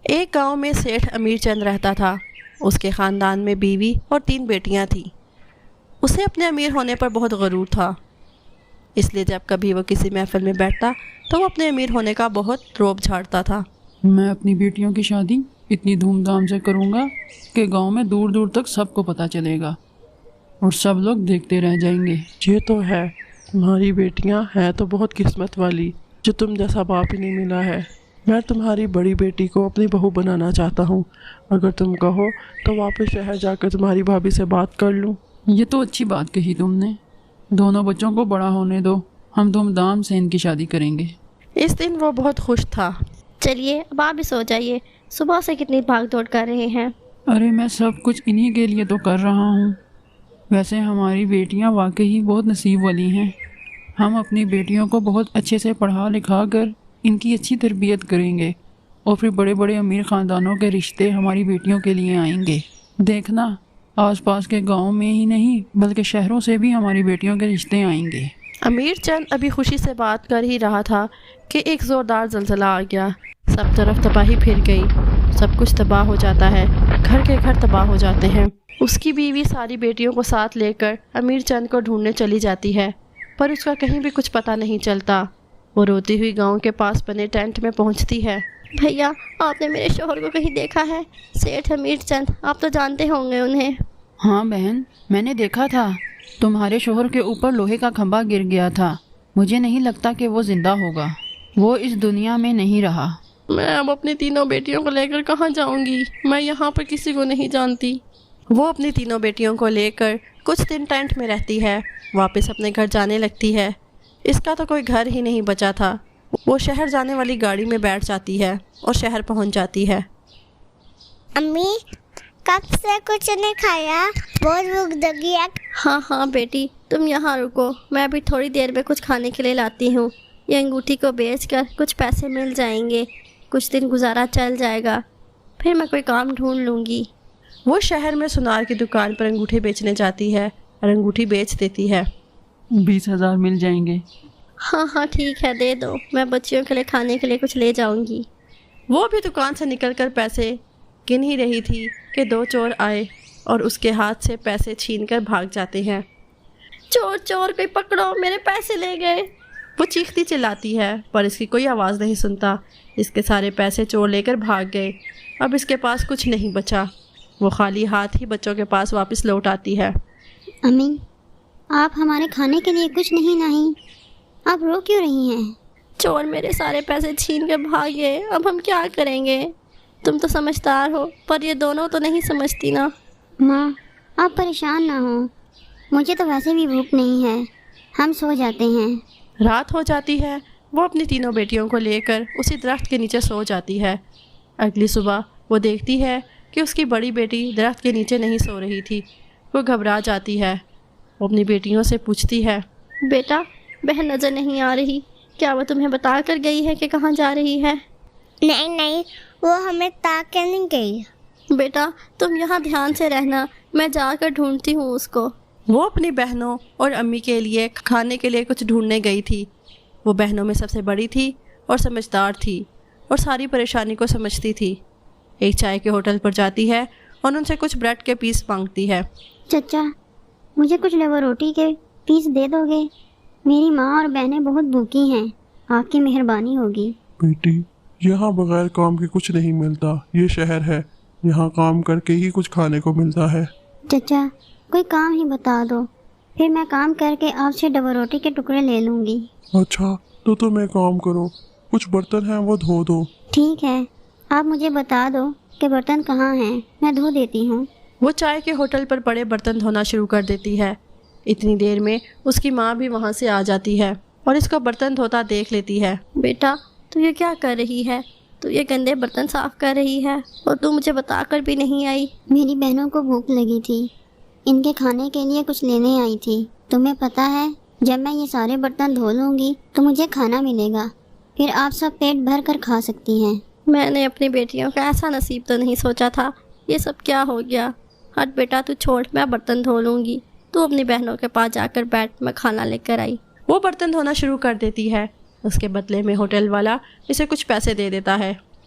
ایک گاؤں میں سیٹھ امیر چند رہتا تھا۔ اس کے خاندان میں بیوی اور 3 بیٹیاں تھیں۔ اسے اپنے امیر ہونے پر بہت غرور تھا، اس لیے جب کبھی وہ کسی محفل میں بیٹھتا تو وہ اپنے امیر ہونے کا بہت روب جھاڑتا تھا۔ میں اپنی بیٹیوں کی شادی اتنی دھوم دھام سے کروں گا کہ گاؤں میں دور دور تک سب کو پتہ چلے گا اور سب لوگ دیکھتے رہ جائیں گے۔ یہ تو ہے، تمہاری بیٹیاں ہیں تو بہت قسمت والی جو تم جیسا باپ ہی نہیں ملا ہے۔ میں تمہاری بڑی بیٹی کو اپنی بہو بنانا چاہتا ہوں، اگر تم کہو تو واپس شہر جا کر تمہاری بھابھی سے بات کر لوں۔ یہ تو اچھی بات کہی تم نے، دونوں بچوں کو بڑا ہونے دو، ہم دھوم دھام سے ان کی شادی کریں گے۔ اس دن وہ بہت خوش تھا۔ چلیے اب آپ بھی سو جائیے، صبح سے کتنی بھاگ دوڑ کر رہے ہیں۔ ارے میں سب کچھ انہی کے لیے تو کر رہا ہوں۔ ویسے ہماری بیٹیاں واقعی بہت نصیب والی ہیں۔ ہم اپنی بیٹیوں کو بہت اچھے سے پڑھا لکھا کر ان کی اچھی تربیت کریں گے اور پھر بڑے بڑے امیر خاندانوں کے رشتے ہماری بیٹیوں کے لیے آئیں گے۔ دیکھنا، آس پاس کے گاؤں میں ہی نہیں بلکہ شہروں سے بھی ہماری بیٹیوں کے رشتے آئیں گے۔ امیر چند ابھی خوشی سے بات کر ہی رہا تھا کہ ایک زوردار زلزلہ آ گیا۔ سب طرف تباہی پھر گئی، سب کچھ تباہ ہو جاتا ہے، گھر کے گھر تباہ ہو جاتے ہیں۔ اس کی بیوی ساری بیٹیوں کو ساتھ لے کر امیر چند کو ڈھونڈنے چلی جاتی ہے، پر اس کا کہیں بھی کچھ پتہ نہیں چلتا۔ وہ روتی ہوئی گاؤں کے پاس بنے ٹینٹ میں پہنچتی ہے۔ بھیا، آپ نے میرے شوہر کو کہیں دیکھا ہے؟ سیٹھ امیر چند، آپ تو جانتے ہوں گے انہیں۔ ہاں بہن، میں نے دیکھا تھا، تمہارے شوہر کے اوپر لوہے کا کھمبا گر گیا تھا۔ مجھے نہیں لگتا کہ وہ زندہ ہوگا، وہ اس دنیا میں نہیں رہا۔ میں اب اپنی تینوں بیٹیوں کو لے کر کہاں جاؤں گی؟ میں یہاں پر کسی کو نہیں جانتی۔ وہ اپنی تینوں بیٹیوں کو لے کر کچھ دن ٹینٹ میں رہتی ہے، واپس اپنے گھر جانے لگتی ہے۔ اس کا تو کوئی گھر ہی نہیں بچا تھا۔ وہ شہر جانے والی گاڑی میں بیٹھ جاتی ہے اور شہر پہنچ جاتی ہے۔ امی، کب سے کچھ نہیں کھایا؟ بہت بھوک لگی ہے۔ ہاں بیٹی، تم یہاں رکو، میں ابھی تھوڑی دیر میں کچھ کھانے کے لیے لاتی ہوں۔ یہ انگوٹھی کو بیچ کر کچھ پیسے مل جائیں گے، کچھ دن گزارا چل جائے گا، پھر میں کوئی کام ڈھونڈ لوں گی۔ وہ شہر میں سونار کی دکان پر انگوٹھی بیچنے جاتی ہے اور انگوٹھی بیچ دیتی ہے۔ 20,000 مل جائیں گے۔ ہاں ٹھیک ہے، دے دو، میں بچیوں کے لیے کھانے کے لیے کچھ لے جاؤں گی۔ وہ بھی دکان سے نکل کر پیسے گن ہی رہی تھی کہ 2 چور آئے اور اس کے ہاتھ سے پیسے چھین کر بھاگ جاتے ہیں۔ چور چور، کوئی پکڑو، میرے پیسے لے گئے۔ وہ چیختی چلاتی ہے پر اس کی کوئی آواز نہیں سنتا۔ اس کے سارے پیسے چور لے کر بھاگ گئے۔ اب اس کے پاس کچھ نہیں بچا۔ وہ خالی ہاتھ ہی بچوں کے پاس واپس لوٹ آتی ہے۔ امی، آپ ہمارے کھانے کے لیے کچھ نہیں، آپ رو کیوں رہی ہیں؟ چور میرے سارے پیسے چھین کے بھاگے، اب ہم کیا کریں گے؟ تم تو سمجھدار ہو، پر یہ دونوں تو نہیں سمجھتی نا۔ ماں، آپ پریشان نہ ہوں، مجھے تو ویسے بھی بھوک نہیں ہے، ہم سو جاتے ہیں۔ رات ہو جاتی ہے۔ وہ اپنی تینوں بیٹیوں کو لے کر اسی درخت کے نیچے سو جاتی ہے۔ اگلی صبح وہ دیکھتی ہے کہ اس کی بڑی بیٹی درخت کے نیچے نہیں سو رہی تھی۔ وہ گھبرا جاتی ہے۔ وہ اپنی بیٹیوں سے پوچھتی ہے، بیٹا، بہن نظر نہیں آ رہی، کیا وہ تمہیں بتا کر گئی ہے کہ کہاں جا رہی ہے؟ نہیں، وہ ہمیں تاک کے نہیں گئی۔ بیٹا، تم یہاں دھیان سے رہنا، میں جا کر ڈھونڈتی ہوں اس کو۔ وہ اپنی بہنوں اور امی کے لیے کھانے کے لیے کچھ ڈھونڈنے گئی تھی۔ وہ بہنوں میں سب سے بڑی تھی اور سمجھدار تھی اور ساری پریشانی کو سمجھتی تھی۔ ایک چائے کے ہوٹل پر جاتی ہے اور ان سے کچھ بریڈ کے پیس مانگتی ہے۔ چچا، مجھے کچھ لوا روٹی کے پیس دے دو گے؟ میری ماں اور بہنیں بہت بھوکی ہیں، آپ کی مہربانی ہوگی۔ بیٹی، یہاں بغیر کام کے کچھ نہیں ملتا، یہ شہر ہے، یہاں کام کر کے ہی کچھ کھانے کو ملتا ہے۔ چچا، کوئی کام ہی بتا دو، پھر میں کام کر کے آپ سے ڈبل روٹی کے ٹکڑے لے لوں گی۔ اچھا، تو تم ایک کام کرو، کچھ برتن ہیں وہ دھو دو۔ ٹھیک ہے، آپ مجھے بتا دو کہ برتن کہاں ہیں، میں دھو دیتی ہوں۔ وہ چائے کے ہوٹل پر پڑے برتن دھونا شروع کر دیتی ہے۔ اتنی دیر میں اس کی ماں بھی وہاں سے آ جاتی ہے اور اس کو برتن دھوتا دیکھ لیتی ہے۔ بیٹا، تو یہ کیا کر رہی ہے؟ تو یہ گندے برتن صاف کر رہی ہے اور تو مجھے بتا کر بھی نہیں آئی۔ میری بہنوں کو بھوک لگی تھی، ان کے کھانے کے لیے کچھ لینے آئی تھی۔ تمہیں پتہ ہے، جب میں یہ سارے برتن دھو لوں گی تو مجھے کھانا ملے گا، پھر آپ سب پیٹ بھر کر کھا سکتی ہیں۔ میں نے اپنی بیٹیوں کا ایسا نصیب تو نہیں سوچا تھا، یہ سب کیا ہو گیا؟ ہٹ بیٹا، تو چھوڑ، میں برتن دھو لوں گی، تو اپنی بہنوں کے پاس جا کر بیٹھ، میں کھانا لے کر آئی۔ وہ برتن دھونا شروع کر دیتی ہے۔ اس کے بدلے میں ہوٹل والا اسے کچھ پیسے دے دیتا ہے۔